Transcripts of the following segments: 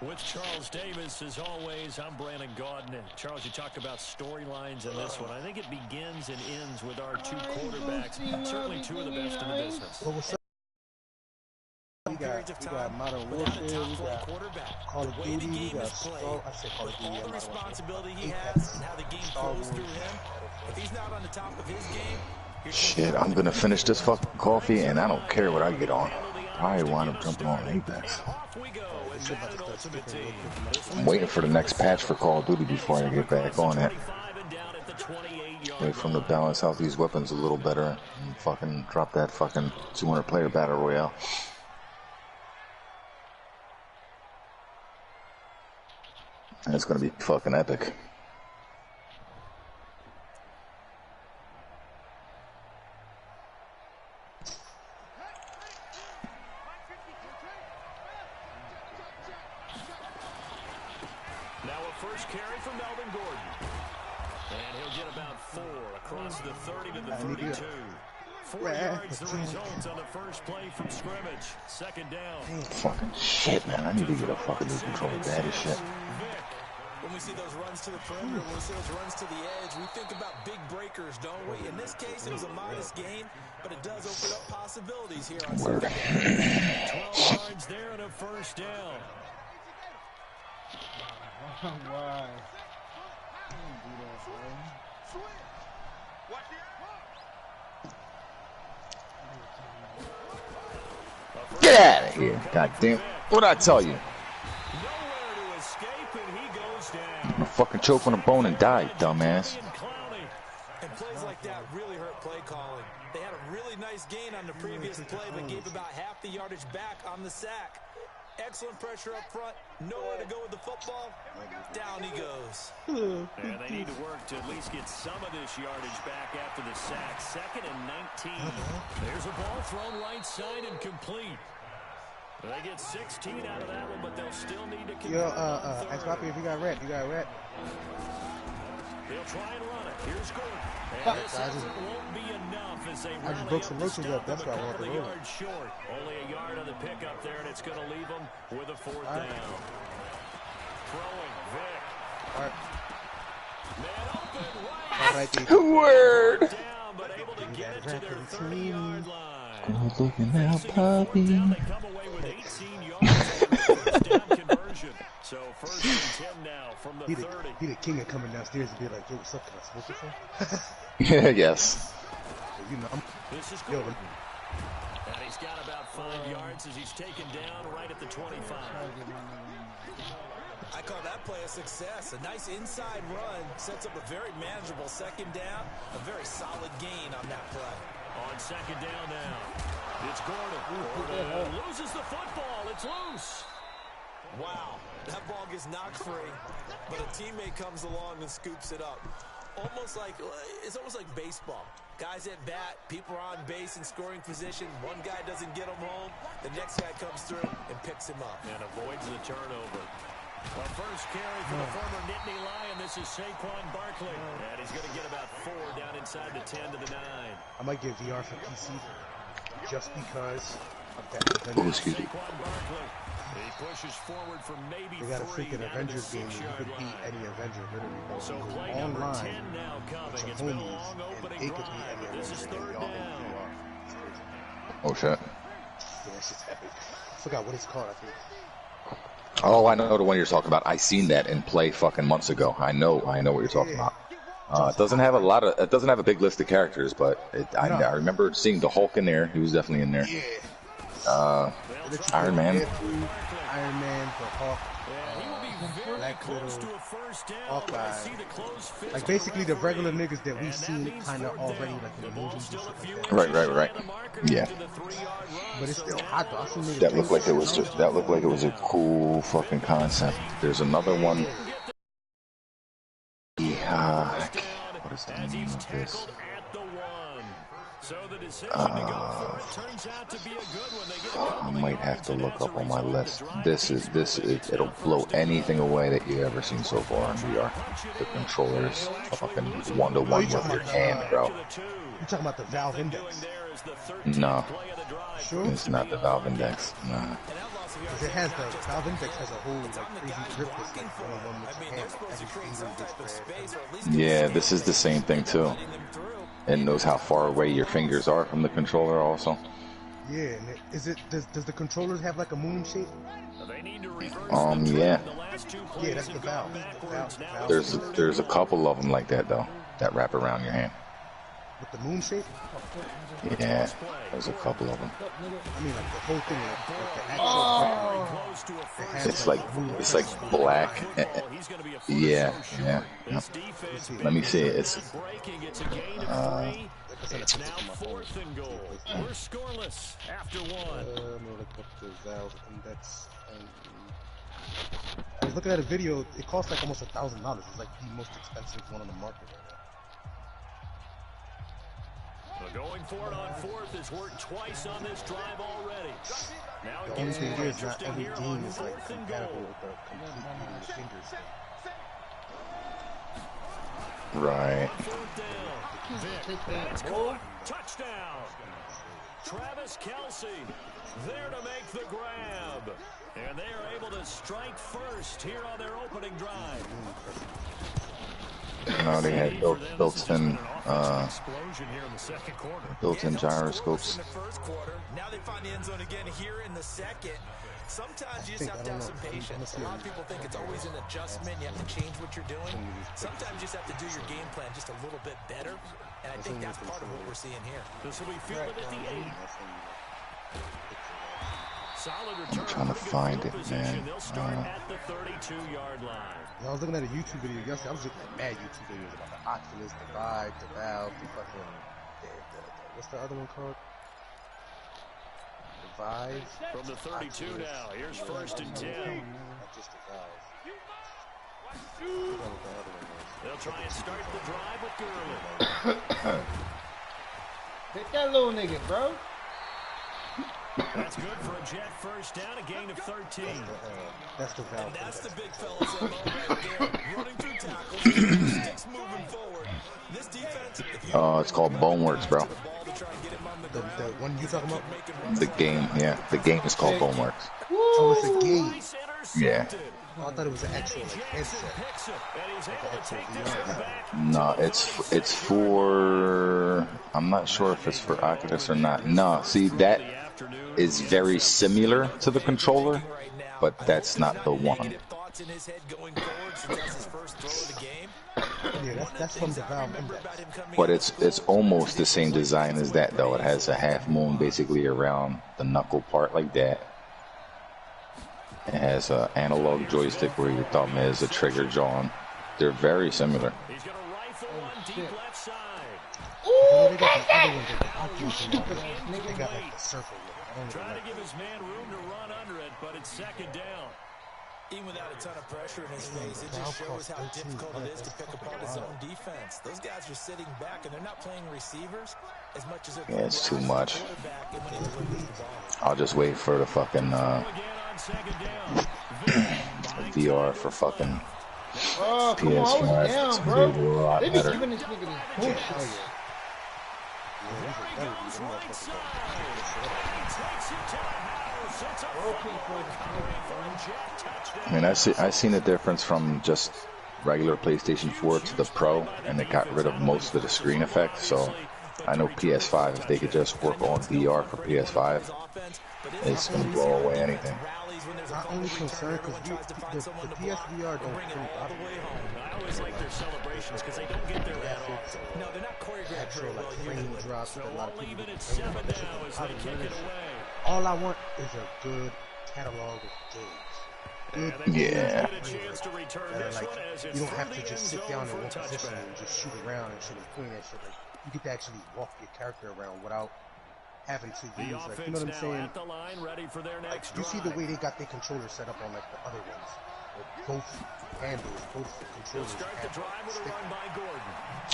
With Charles Davis, as always, I'm Brandon Gaudin. And Charles, you talked about storylines in this one. I think it begins and ends with our two quarterbacks. Certainly two of the best in the business. Well, what's up? We got Modern Warfare, we got Call of Duty, we got Star, I said Call of Duty, the responsibility he has and how the game flows through him. If he's not on the top of his game, shit, I'm gonna finish this fucking coffee and I don't care what I get on. Probably wind up jumping on Apex. I'm waiting for the next patch for Call of Duty before I get back on it. Wait for them to balance out these weapons a little better and fucking drop that fucking 200 player battle royale. And it's gonna be fucking epic. Now a first carry from Melvin Gordon. And he'll get about 4 across the 30 to the 32. 4 yards the result on the first play from scrimmage. Second down. Fucking shit, man. I need to get a fucking new controller bad as shit. When we see those runs to the perimeter, when we see those runs to the edge, we think about big breakers, don't we? In this case, it was a modest gain, but it does open up possibilities here on Sunday. 12 yards there and a first down. Why? Get out of here, goddamn! What'd I tell you? I'm gonna fucking choke on a bone and die, dumbass. And plays like that really hurt play calling. They had a really nice gain on the previous play, but gave about half the yardage back on the sack. Excellent pressure up front. Nowhere to go with the football. Down he goes. And they need to work to at least get some of this yardage back after the sack. 2nd and 19. There's a ball thrown right side and complete. They get 16 out of that one, but they'll still need to convert. Yo, X-Poppy, if you got red, They'll try and run it. Here's Gordon. And this won't be enough as they I just broke some roaches up. That's why I want to roll it. Short. Only a yard on the pickup there, and it's going to leave them with a 4th down. Throwing, Vic. All right. Man open, right. Word. Down, but able to get it to their 30-yard line. Good looking now, puppy. They come away with 18 yards on the first down conversion. So 1st and 10 now from the 30. He the king of coming downstairs and be like, yo, what's up? Can I smoke with Yeah, yes. You know, This is Gordon. And he's got about 5 yards as he's taken down right at the 25. I call that play a success. A nice inside run sets up a very manageable 2nd down. A very solid gain on that play. On 2nd down now, it's Gordon. Gordon loses the football. It's loose. Wow, that ball gets knocked free, but a teammate comes along and scoops it up. It's almost like baseball. Guys at bat, people are on base in scoring position. One guy doesn't get him home. The next guy comes through and picks him up. And avoids the turnover. Well, first carry for the former Nittany Lion. This is Saquon Barkley. And he's going to get about 4 down inside the 10 to the 9. I might get VR for PC just because of that. Oh, excuse me. Saquon Barkley. He pushes forward for maybe They got a 3 freaking down to Avengers the game. You 6-yard could beat line. any Avenger literally. So You go play number 10 online now with coming. your It's been a homies, long and opening they could beat drive, any but this is Avenger. 3rd Y'all down. Oh shit. Yeah, it's just epic. I forgot what it's called, I think. Oh, I know the one you're talking about. I seen that in play fucking months ago. I know what you're talking about. It doesn't have a big list of characters, but I remember seeing the Hulk in there. He was definitely in there. Yeah. Iron Man. Iron Man, the Hulk. Black Widow, Hawkeye. Like basically the regular niggas that we've seen kind of already, like in the movies and shit like that. Right. Yeah. But it's still hot though. I seen niggas That looked like it was a cool fucking concept. There's another one. What is the name of this? I might have to look up on my list. This is it'll blow anything away that you've ever seen so far in VR. The controllers fucking 1-to-1 with your hand, bro. You talking about the Valve Index? No. Sure? It's not the Valve Index. Nah. Because it has the Valve Index has a whole like crazy grip that's like one with your hand. Yeah, this is the same thing too. It knows how far away your fingers are from the controller also. Yeah, and does the controllers have like a moon shape? Yeah. Yeah, that's the Valve. There's a couple of them like that though, that wrap around your hand. With the moon shape? Yeah, there's a couple of them. I mean, like the whole thing, like the actual. It's like black. Yeah. Let me see. It's now 4th and goal. We're scoreless after 1. Let me look up the Valve Index. I was looking at a video. It costs like almost $1,000. It's like the most expensive one on the market right now. Going for it on 4th has worked twice on this drive already. Now the only thing is, not every game is like compatible with the complete moving the fingers thing. right. Touchdown. Travis Kelce there to make the grab. And they are able to strike first here on their opening drive. No, they had built-in gyroscopes. Now they find the end zone again here in the second. Sometimes you just have to have some patience. A lot of people think it's always an adjustment. You have to change what you're doing. Sometimes you just have to do your game plan just a little bit better. And I think that's part of what we're seeing here. This will be fielded at the 8. I'm trying to find it, man. They'll start at the 32-yard line. I was looking at a YouTube video yesterday. I was looking at mad YouTube videos about the Oculus, the Vive, the Valve, the fucking... what's the other one called? The Vive? From the 32 Oculus. Now, here's 1st and 10. Not just the Valve. They'll try and start the drive with Gurley. Hit that little nigga, bro. That's good for a Jet first down, a gain of 13. That's the Valve. And that's the big fella's MO right there. Running through tackles, sticks moving forward. This defense... it's called Boneworks, bro. The one you talking about? The game, yeah. The game is called Boneworks. Oh, it's a game. Yeah. Oh, I thought it was an actual like headset. No, it's for... I'm not sure if it's for Oculus or not. No, see, that is very similar to the controller, but that's not the one. Yeah, that's from the Valve Index. But it's almost the same design as that, though. It has a half moon basically around the knuckle part like that. It has an analog joystick where your thumb is, a trigger jaw. They're very similar. He's got a rifle on deep left side. They got the other one, the Oculus one. They got like the circle one. Trying to give his man room to run under it, but it's 2nd down. Even without a ton of pressure in his face, it just shows how difficult it is to pick apart his own defense. Those guys are sitting back, and they're not playing receivers as much as they're it's too much. I'll just wait for the fucking VR for fucking PS5. Bro. It's a lot They be better. giving this nigga this push. I mean, I seen the difference from just regular PlayStation 4 to the Pro, and they got rid of most of the screen effects. So I know PS5, if they could just work on VR for PS5, it's gonna blow away anything. My only concern, because the PSVR don't really bother me. I always like their celebrations because they don't get there that often. No, they're not choreographed Actual like frame drops that a lot of people Leave it at 7 now as they kick it away. All I want is a good catalog of games. Good Yeah. like, you don't have to just sit down in one position and just shoot around and shoot and point at shit. Like, you get to actually walk your character around without having to use, like, you know what I'm saying? Like, you see the way they got their controller set up on like the other ones. Like, both handles, both controllers have stick.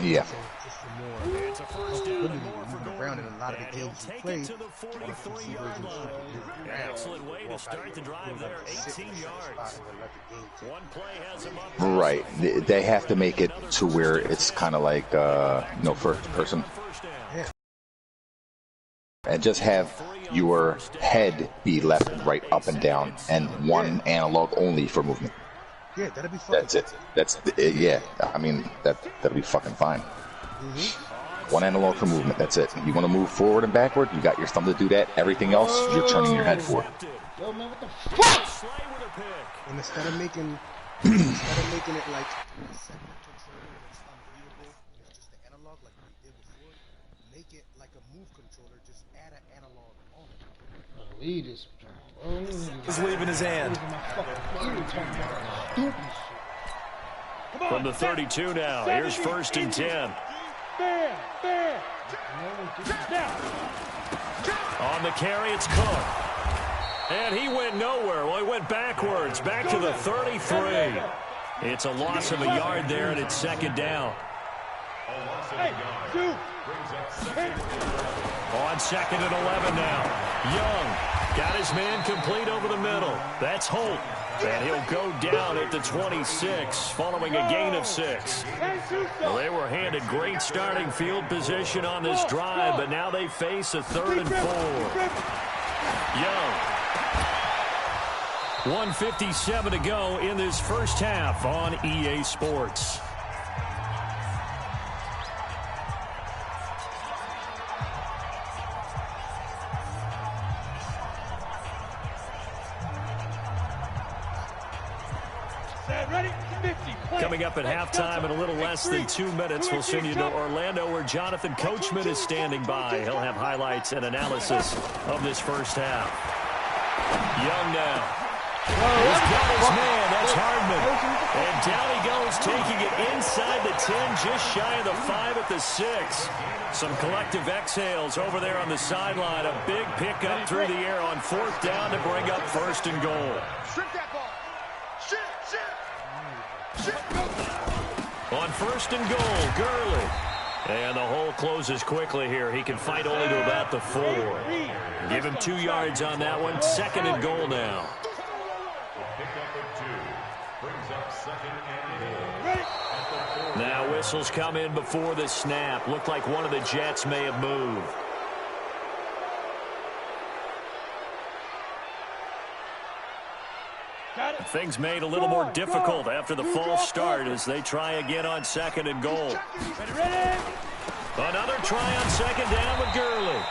Yeah. So just for more ability to move around in a lot of the games you play. On a PC version, you Excellent way to start the drive there, 18 yards. One play has him up. Right. They have to make it to where it's kind of like, first person. Yeah. And just have your head be left and right, up and down, and one analog only for movement. Yeah, that'd be fucking. That's it. That's it. Yeah. I mean, that'll be fucking fine. One analog for movement. That's it. You want to move forward and backward? You got your thumb to do that. Everything else, you're turning your head for. Yo, man, what the fuck? And instead of making it like a separate controller that's unreadable, it's just the analog like we did before. Make it like a move controller. Just add an analog on it. Lead is. He's leaving his hand. From the 32 now, here's 1st and 10. On the carry, it's Cook. And he went nowhere. Well, he went backwards, back to the 33. It's a loss of a yard there, and it's 2nd down. On 2nd and 11 now. Young got his man complete over the middle. That's Holt. And he'll go down at the 26 following a gain of 6. Well, they were handed great starting field position on this drive, but now they face a 3rd and 4. Young. 1:57 to go in this first half on EA Sports. Coming up at halftime in a little less than 2 minutes, we'll send you to Orlando where Jonathan Coachman is standing by. He'll have highlights and analysis of this first half. Young now. He's got his man. That's Hardman. And down he goes, taking it inside the 10, just shy of the 5 at the 6. Some collective exhales over there on the sideline. A big pickup through the air on 4th down to bring up 1st and goal. On 1st and goal, Gurley. And the hole closes quickly here. He can fight only to about the 4. Give him 2 yards on that one. 2nd and goal now. Now whistles come in before the snap. Looked like one of the Jets may have moved. Things made a little more difficult after the false start as they try again on 2nd and goal. Another try on 2nd down with Gurley.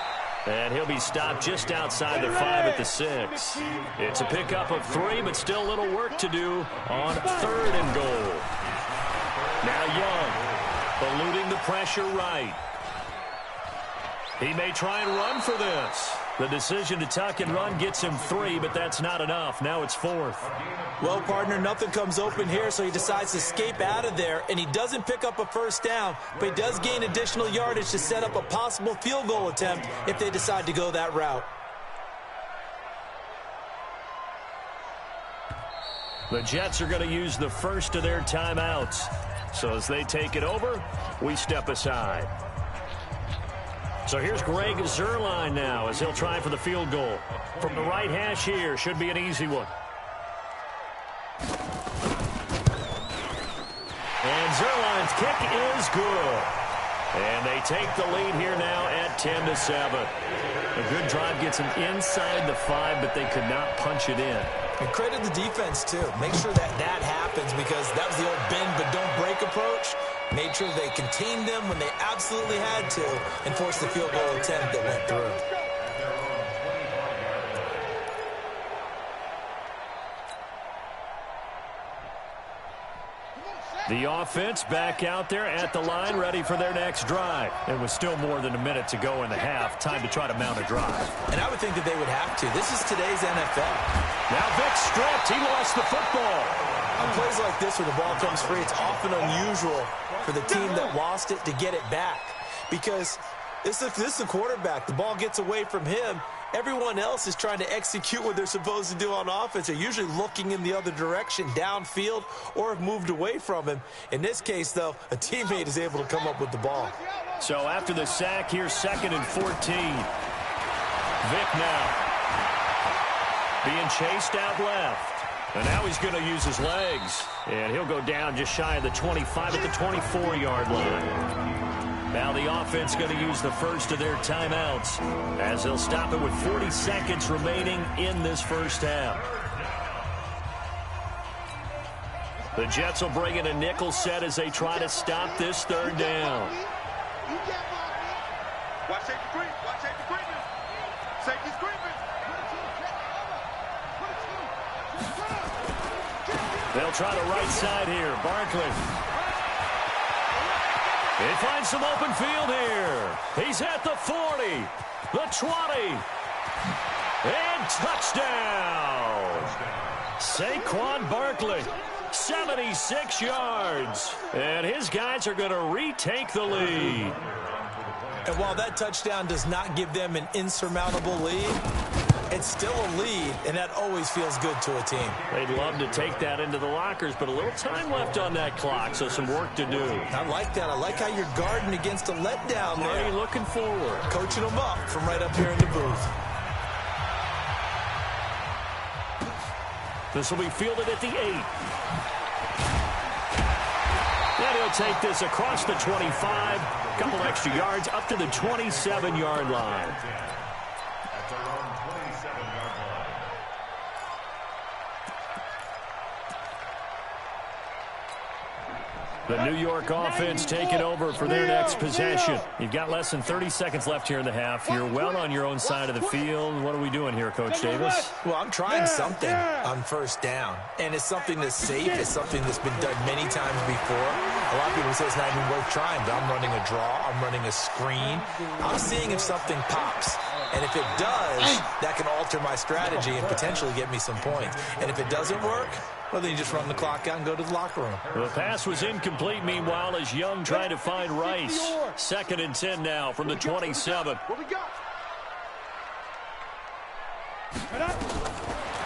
And he'll be stopped just outside the 5 at the 6. It's a pickup of 3, but still a little work to do on 3rd and goal. Now Young, eluding the pressure right. He may try and run for this. The decision to tuck and run gets him 3, but that's not enough. Now it's 4th. Well, partner, nothing comes open here, so he decides to escape out of there, and he doesn't pick up a 1st down, but he does gain additional yardage to set up a possible field goal attempt if they decide to go that route. The Jets are going to use the first of their timeouts. So as they take it over, we step aside. So here's Greg Zuerlein now as he'll try for the field goal. From the right hash here, should be an easy one. And Zuerlein's kick is good. And they take the lead here now at 10-7. A good drive gets them inside the 5, but they could not punch it in. And credit the defense, too. Make sure that happens because that was the old bend but don't break approach. Made sure they contained them when they absolutely had to and forced the field goal attempt that went through. The offense back out there at the line, ready for their next drive. And with still more than a minute to go in the half, time to try to mount a drive. And I would think that they would have to. This is today's NFL. Now Vic stripped. He lost the football. On plays like this where the ball comes free, it's often unusual for the team that lost it to get it back. Because this is the quarterback. The ball gets away from him. Everyone else is trying to execute what they're supposed to do on offense. They're usually looking in the other direction, downfield, or have moved away from him. In this case, though, a teammate is able to come up with the ball. So after the sack, here's 2nd and 14. Vic now being chased out left. And now he's going to use his legs. And he'll go down just shy of the 25 at the 24-yard line. Now the offense going to use the first of their timeouts as they'll stop it with 40 seconds remaining in this first half. The Jets will bring in a nickel set as they try to stop this third down. Watch safety creep. Watch safety creeping. Safety's creeping. They'll try the right side here. Barkley. He finds some open field here. He's at the 40, the 20, and touchdown. Saquon Barkley, 76 yards. And his guys are going to retake the lead. And while that touchdown does not give them an insurmountable lead, it's still a lead, and that always feels good to a team. They'd love to take that into the lockers, but a little time left on that clock, so some work to do. I like that. I like how you're guarding against a letdown there. Already looking forward. Coaching them up from right up here in the booth. This will be fielded at the 8. And he'll take this across the 25. A couple extra yards up to the 27-yard line. The New York offense taking over for their next possession. You've got less than 30 seconds left here in the half. You're well on your own side of the field. What are we doing here, Coach Davis? Well, I'm trying something on first down. And it's something that's safe. It's something that's been done many times before. A lot of people say it's not even worth trying, but I'm running a draw. I'm running a screen. I'm seeing if something pops. And if it does, that can alter my strategy and potentially get me some points. And if it doesn't work, well, then you just run the clock out and go to the locker room. The pass was incomplete, meanwhile, as Young trying to find Rice. 2nd and 10 now from the 27. What we got?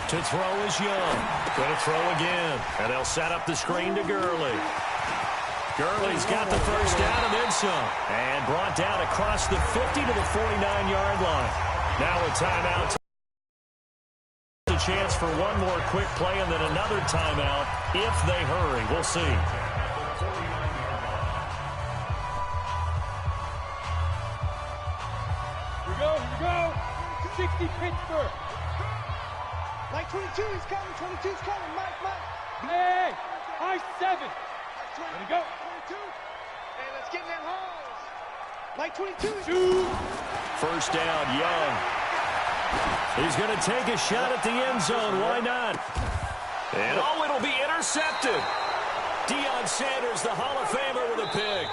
To throw is Young. Going to throw again. And they'll set up the screen to Gurley. Gurley's got the first down and then some. And brought down across the 50 to the 49-yard line. Now a timeout. A chance for one more quick play and then another timeout if they hurry. We'll see. Here we go. 60 Pittsburgh. Like 22, he's coming. 22's coming. Mike. Hey, I-7. Let it go. 22. Hey, let's get in that holes. Like 22. First down, Young. He's going to take a shot at the end zone. Why not? And, it'll be intercepted. Deion Sanders, the Hall of Famer, with a pick.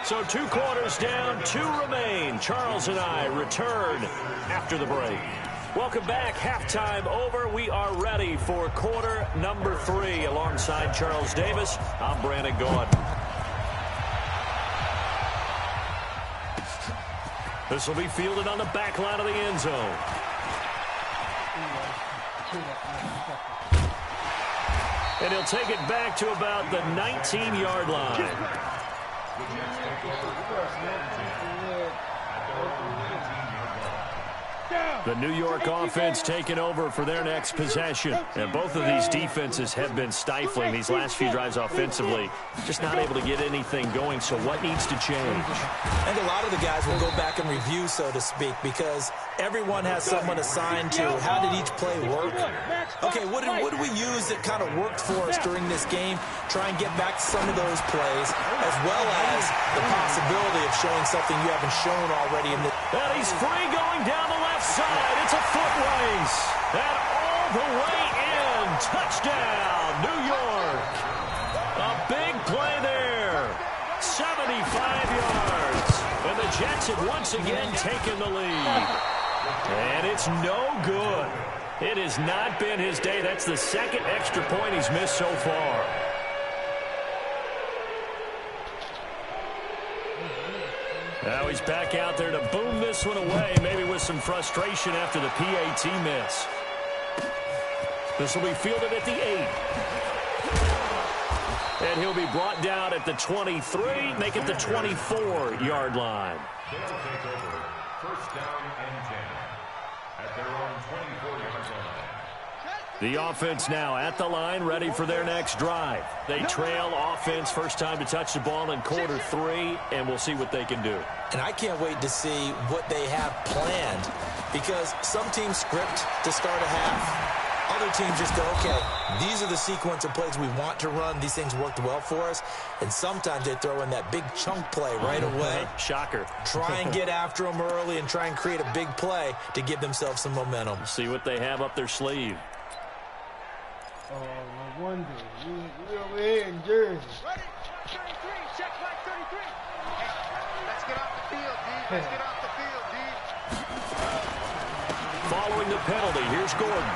So 2 quarters down, 2 remain. Charles and I return after the break. Welcome back. Halftime over. We are ready for quarter number 3. Alongside Charles Davis, I'm Brandon Gordon. This will be fielded on the back line of the end zone. And he'll take it back to about the 19-yard line. The New York offense taking over for their next possession. And both of these defenses have been stifling these last few drives offensively. Just not able to get anything going, so what needs to change? I think a lot of the guys will go back and review, so to speak, because everyone has someone assigned to how did each play work. Okay, what did we use that kind of worked for us during this game? Try and get back to some of those plays, as well as the possibility of showing something you haven't shown already in the... And he's free going down the left side. It's a foot race. And all the way in. Touchdown, New York. A big play there. 75 yards. And the Jets have once again taken the lead. And it's no good. It has not been his day. That's the 2nd extra point he's missed so far. Now he's back out there to boom this one away, maybe with some frustration after the PAT miss. This will be fielded at the 8. And he'll be brought down at the 23, make it the 24-yard line. They'll take over. First down and 10 at their own 24-yard line. The offense now at the line, ready for their next drive. They trail offense, first time to touch the ball in quarter 3, and we'll see what they can do. And I can't wait to see what they have planned, because some teams script to start a half. Other teams just go, okay, these are the sequence of plays we want to run. These things worked well for us. And sometimes they throw in that big chunk play right away. Shocker. Try and get after them early and try and create a big play to give themselves some momentum. See what they have up their sleeve. Oh, no wonder. We're over here in Jersey. Ready? 33. Check flag 33. Let's get off the field, D. Let's get off the field, D. Following the penalty, here's Gordon.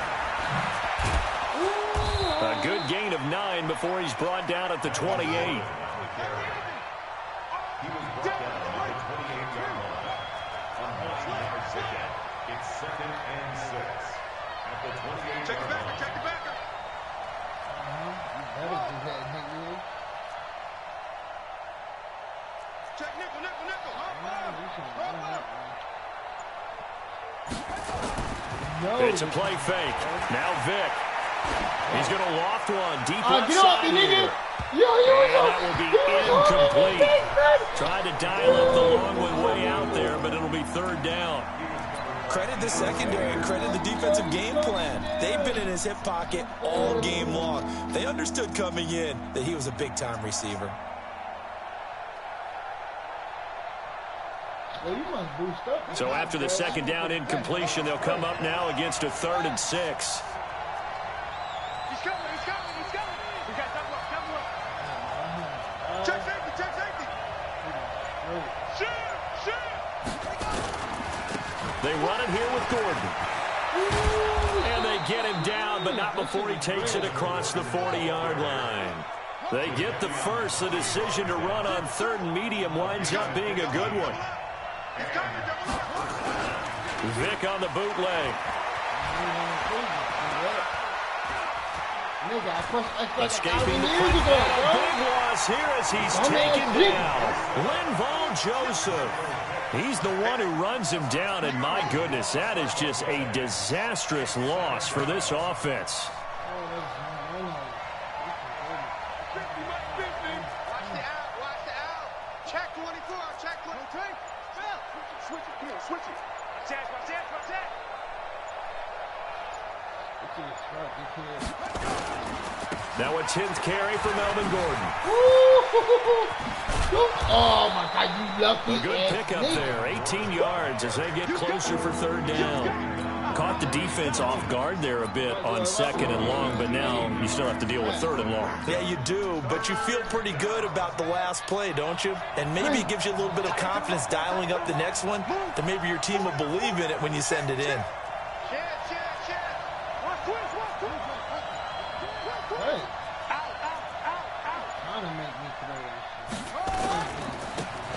A good gain of 9 before he's brought down at the 28. He was brought down at the 28-yard line. On yards second, it's 2nd and 6. At the 28-yard line. Check the backer. You better do that, nigga. Check nickel. No. It's a play fake. Now Vic. He's going to loft one deep Get off me, nigga. and that will be incomplete. Tried to dial up the long one way out there, but it'll be 3rd down. Credit the secondary and credit the defensive game plan. They've been in his hip pocket all game long. They understood coming in that he was a big-time receiver. Well, you must boost up. So after the 2nd down incompletion, they'll come up now against a 3rd and 6. He's coming. We got double up. Check safety. Shoot. They run it here with Gordon. And they get him down, but not before he takes it across the 40-yard line. They get the first. The decision to run on 3rd and medium winds up being a good one. Vic on the bootleg. Escaping the big loss here as he's taken down. Linval Joseph. He's the one who runs him down, and my goodness, that is just a disastrous loss for this offense. Watch the out. Check 24. Check 23. Switch it. Watch that. Now a 10th carry for Melvin Gordon. Oh, my God, you lucky. A good pickup there. 18 yards as they get closer for 3rd down. Caught the defense off guard there a bit on 2nd and long, but now you still have to deal with 3rd and long. Yeah, you do, but you feel pretty good about the last play, don't you? And maybe it gives you a little bit of confidence dialing up the next one, that maybe your team will believe in it when you send it in.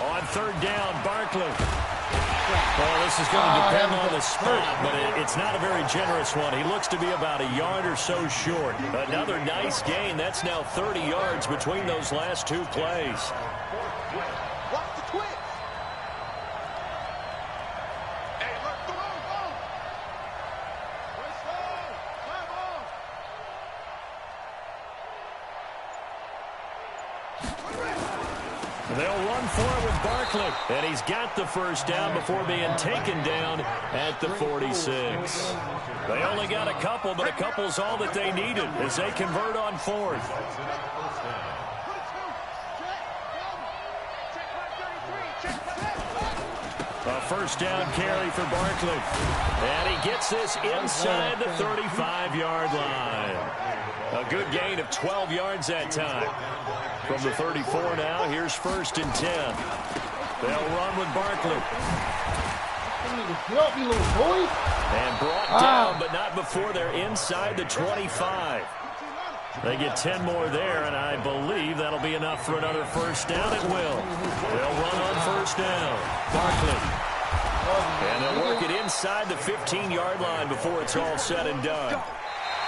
On 3rd down, Barkley. Well, this is going to depend on the spot, but it's not a very generous one. He looks to be about a yard or so short. Another nice gain. That's now 30 yards between those last 2 plays. Watch the twitch. Hey, look, go. They'll run for it with Barkley, and he's got the first down before being taken down at the 46. They only got a couple, but a couple's all that they needed as they convert on 4th. A first down carry for Barkley, and he gets this inside the 35-yard line. A good gain of 12 yards that time. From the 34 now, here's 1st and 10. They'll run with Barkley. And brought down, but not before they're inside the 25. They get 10 more there, and I believe that'll be enough for another first down. It will. They'll run on 1st down. Barkley. And they'll work it inside the 15-yard line before it's all said and done.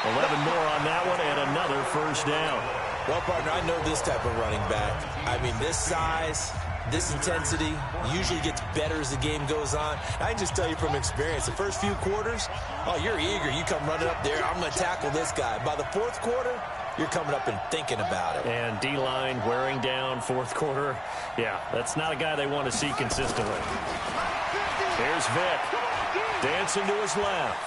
11 more on that one, and another first down. Well, partner, I know this type of running back. I mean, this size, This intensity usually gets better as the game goes on. I can just tell you from experience, the first few quarters, oh, you're eager. You come running up there, I'm going to tackle this guy. By the fourth quarter, you're coming up and thinking about it. And D-line wearing down fourth quarter. Yeah, that's not a guy they want to see consistently. Here's Vic. Dancing to his left.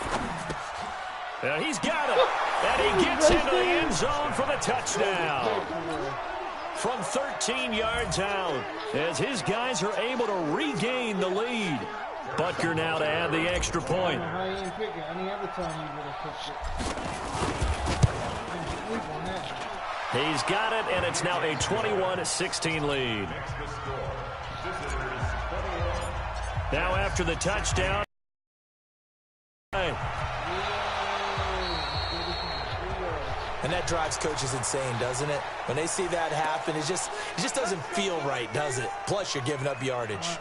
And he's got it. And he gets into the end zone for the touchdown. From 13 yards out, as his guys are able to regain the lead. Butker now to add the extra point. He's got it, and it's now a 21-16 lead. Now after the touchdown. And that drives coaches insane, doesn't it? When they see that happen, it just doesn't feel right, does it? Plus, you're giving up yardage.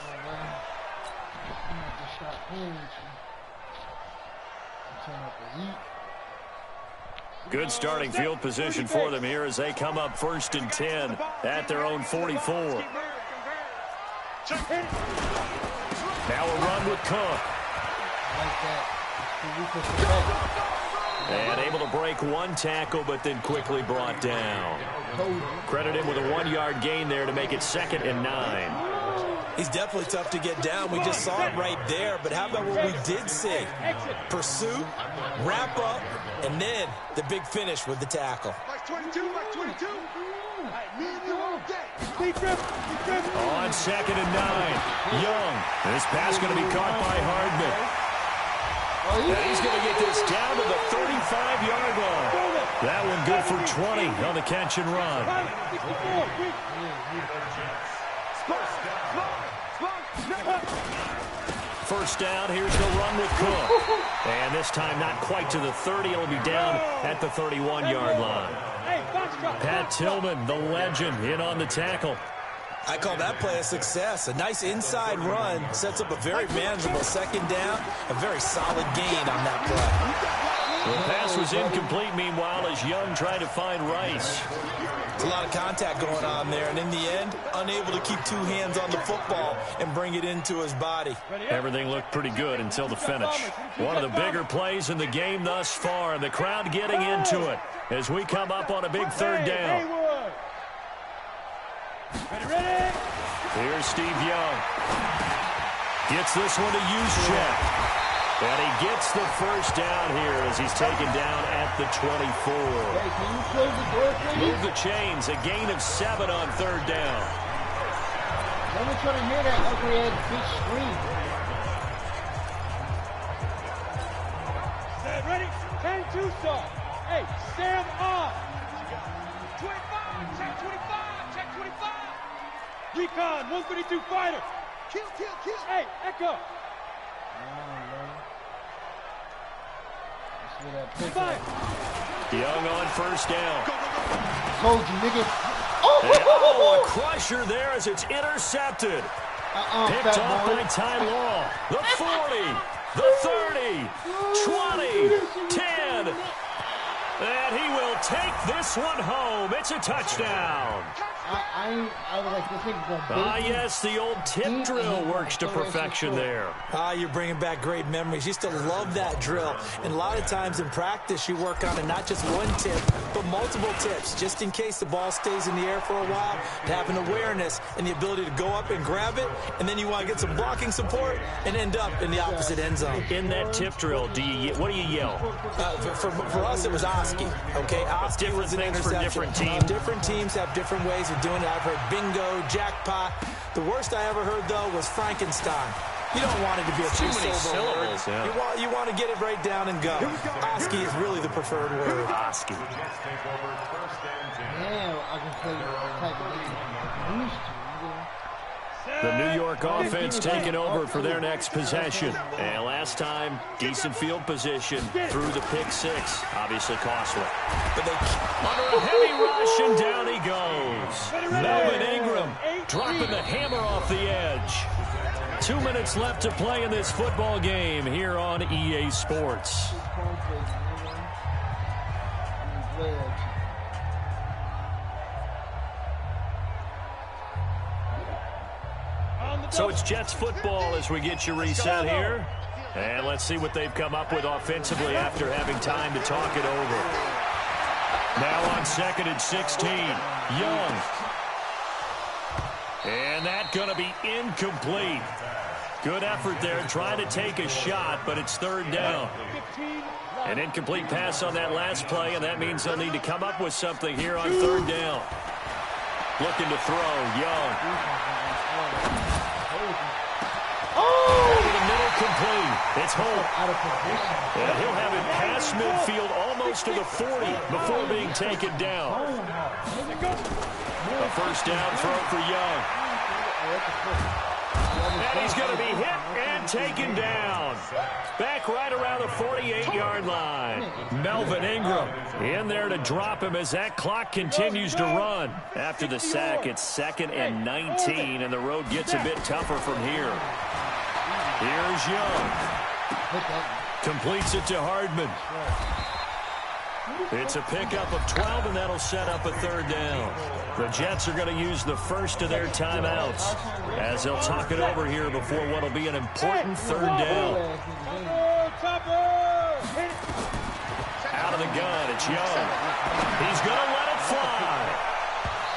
Good starting field position for them here as they come up 1st and 10 at their own 44. Now a run with Cook. And able to break one tackle, but then quickly brought down. Credit him with a 1-yard gain there to make it 2nd and 9. He's definitely tough to get down. We just saw it right there. But how about what we did see? Pursuit, wrap up, and then the big finish with the tackle. On 2nd and 9. Young. This pass going to be caught by Hardman. And he's going to get this down to the 35-yard line. That one good for 20 on the catch and run. First down, here's the run with Cook. And this time not quite to the 30. It'll be down at the 31-yard line. Pat Tillman, the legend, in on the tackle. I call that play a success. A nice inside run sets up a very manageable 2nd down. A very solid gain on that play. The pass was incomplete, meanwhile, as Young tried to find Rice. It's a lot of contact going on there, and in the end, unable to keep 2 hands on the football and bring it into his body. Everything looked pretty good until the finish. One of the bigger plays in the game thus far, and the crowd getting into it as we come up on a big 3rd down. Ready? Here's Steve Young. Gets this one to Juszczyk. And he gets the first down here as he's taken down at the 24. Hey, can you close the door, please? Move the chains. A gain of 7 on 3rd down. Let me try to hear that ugly-ass bitch scream. Ready? 10-2 saw. Hey, Sam off. 25, check 25, check 25. Recon, 132 fighter. Kill. Hey, Echo. Young on first down. Told you, nigga. Oh, a crusher there as it's intercepted. Picked off by Ty Law. The 40, the 30, 20, 10. And he will take this one home. It's a touchdown. I was like, this thing's going to yes, the old tip drill works to perfection there. You're bringing back great memories. Used to love that drill. And a lot of times in practice, you work on it, not just one tip, but multiple tips, just in case the ball stays in the air for a while, to have an awareness and the ability to go up and grab it, and then you want to get some blocking support and end up in the opposite end zone. In that tip drill, what do you yell? For us, it was Oski. Okay, Oski was an interception. For different teams. Different teams have different ways of doing it. I've heard bingo, jackpot. The worst I ever heard, though, was Frankenstein. You don't want it to be a too many syllables. Yeah. You want to get it right down and go. Oski is really the preferred word. Oski. Yeah, I can play the type of game I'm used to. The New York offense taking over for their next possession. And last time, decent field position through the pick 6. Obviously costly. But they under a heavy rush, and down he goes. Melvin Ingram dropping the hammer off the edge. 2 minutes left to play in this football game here on EA Sports. So it's Jets football as we get you reset here. And let's see what they've come up with offensively after having time to talk it over. Now on 2nd and 16, Young. And that's going to be incomplete. Good effort there, trying to take a shot, but it's 3rd down. An incomplete pass on that last play, and that means they'll need to come up with something here on 3rd down. Looking to throw, Young. Over the middle, complete. It's Holt. And he'll have it past midfield almost to the 40 before being taken down. A 1st down throw for Young. And he's going to be hit and taken down. Back right around the 48-yard line. Melvin Ingram in there to drop him as that clock continues to run. After the sack, it's 2nd and 19, and the road gets a bit tougher from here. Here's Young. Completes it to Hardman. It's a pickup of 12, and that'll set up a 3rd down. The Jets are going to use the first of their timeouts as they'll talk it over here before what will be an important 3rd down. Out of the gun, it's Young. He's going to let it fly.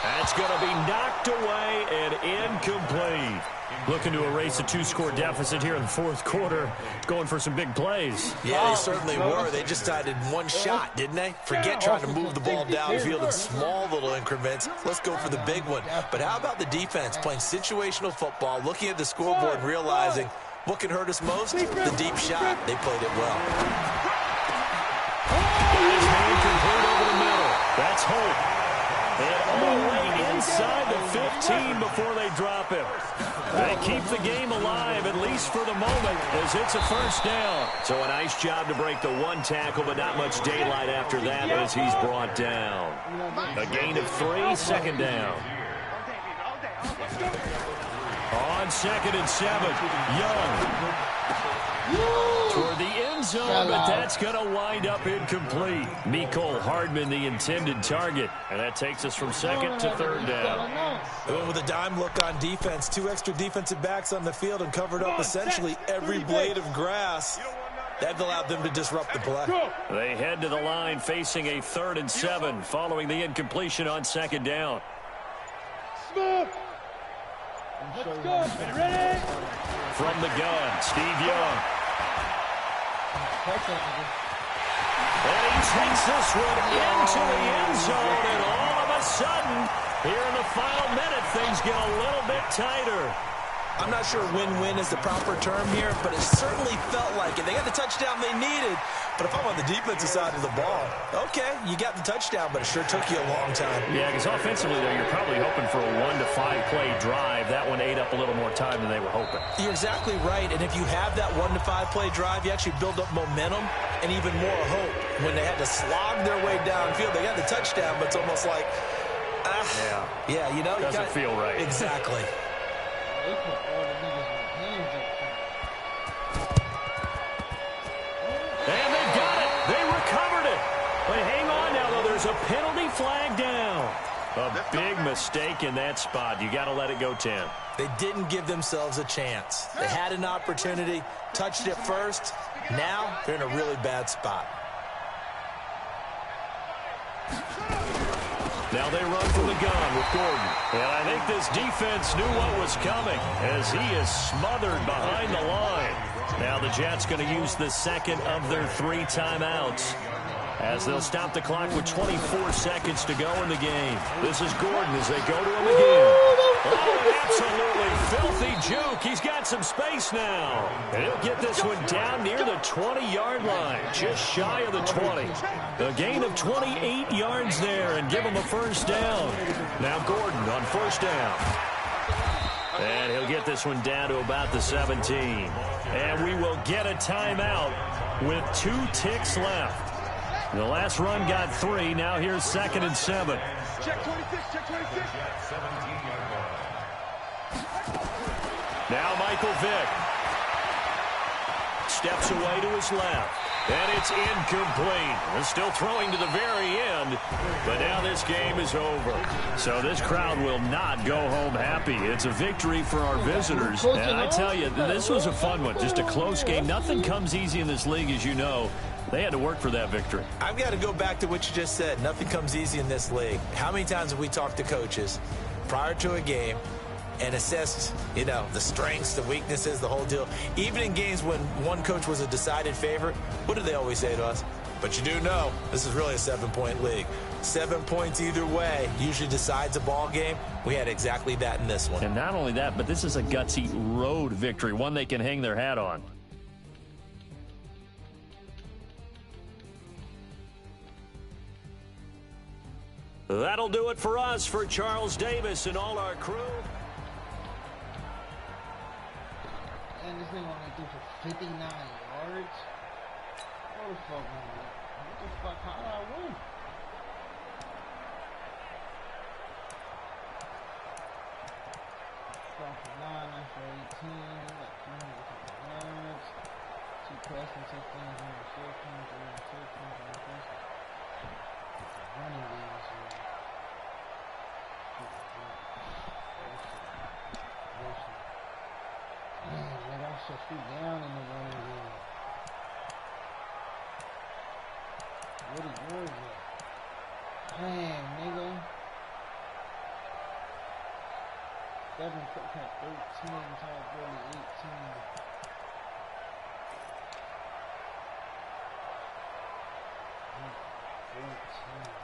That's going to be knocked away and incomplete. Looking to erase a 2-score deficit here in the 4th quarter. Going for some big plays. Yeah, they certainly were. They just decided one shot, didn't they? Forget trying to move the ball downfield in small little increments. Let's go for the big one. But how about the defense playing situational football, looking at the scoreboard and realizing what can hurt us most? The deep shot. They played it well. His hand complete over the middle. That's Holt. And all the way inside the 15 before they drop him. They keep the game alive, at least for the moment, as it's a 1st down. So a nice job to break the 1 tackle, but not much daylight after that as he's brought down. A gain of 3, 2nd down. On 2nd and 7, Young. Toward the end zone, but that's going to wind up incomplete. Mecole Hardman, the intended target. And that takes us from 2nd to 3rd down. With a dime look on defense, 2 extra defensive backs on the field and covered up essentially every blade of grass. That allowed them to disrupt the play. They head to the line facing a 3rd and 7 following the incompletion on 2nd down. Let's go. Ready? From the gun, Steve Young. And he takes this one into the end zone, and all of a sudden, here in the final minute, things get a little bit tighter. I'm not sure win-win is the proper term here, but it certainly felt like it. They got the touchdown they needed, but if I'm on the defensive side of the ball, okay, you got the touchdown, but it sure took you a long time. Yeah, because offensively, though, you're probably hoping for a 1 to 5 play drive. That one ate up a little more time than they were hoping. You're exactly right, and if you have that 1 to 5 play drive, you actually build up momentum and even more hope. When they had to slog their way downfield, they got the touchdown, but it's almost like, yeah, you know, doesn't feel right. Exactly. And they got it. They recovered it. But hang on now, though. There's a penalty flag down. A big mistake in that spot. You got to let it go 10. They didn't give themselves a chance. They had an opportunity, touched it first. Now they're in a really bad spot. Now they run from the gun with Gordon. And I think this defense knew what was coming as he is smothered behind the line. Now the Jets going to use the 2nd of their 3 timeouts as they'll stop the clock with 24 seconds to go in the game. This is Gordon as they go to him again. Oh, absolutely filthy juke. He's got some space now. And he'll get this one down near the 20-yard line, just shy of the 20. A gain of 28 yards there and give him a 1st down. Now Gordon on 1st down. And he'll get this one down to about the 17. And we will get a timeout with 2 ticks left. The last run got 3. Now here's 2nd and 7. Check 26, check 26. Now Michael Vick steps away to his left. And it's incomplete. They're still throwing to the very end, but now this game is over. So this crowd will not go home happy. It's a victory for our visitors. And I tell you, this was a fun one. Just a close game. Nothing comes easy in this league, as you know. They had to work for that victory. I've got to go back to what you just said. Nothing comes easy in this league. How many times have we talked to coaches prior to a game and assessed, you know, the strengths, the weaknesses, the whole deal? Even in games when one coach was a decided favorite, what do they always say to us? But you do know this is really a 7-point league. 7 points either way usually decides a ball game. We had exactly that in this one. And not only that, but this is a gutsy road victory, one they can hang their hat on. That'll do it for us, for Charles Davis and all our crew. And this thing only threw for 59 yards. What the fuck, man? What the fuck? How did I win? From 9 after 18, like 350 yards. 2 passing touchdowns, 1 reception, 3 touchdowns, 1 touchdown. Running games here. Man, I shut you down in the running game. What is yours at? Damn, nigga. 7, 13, top 18. 14.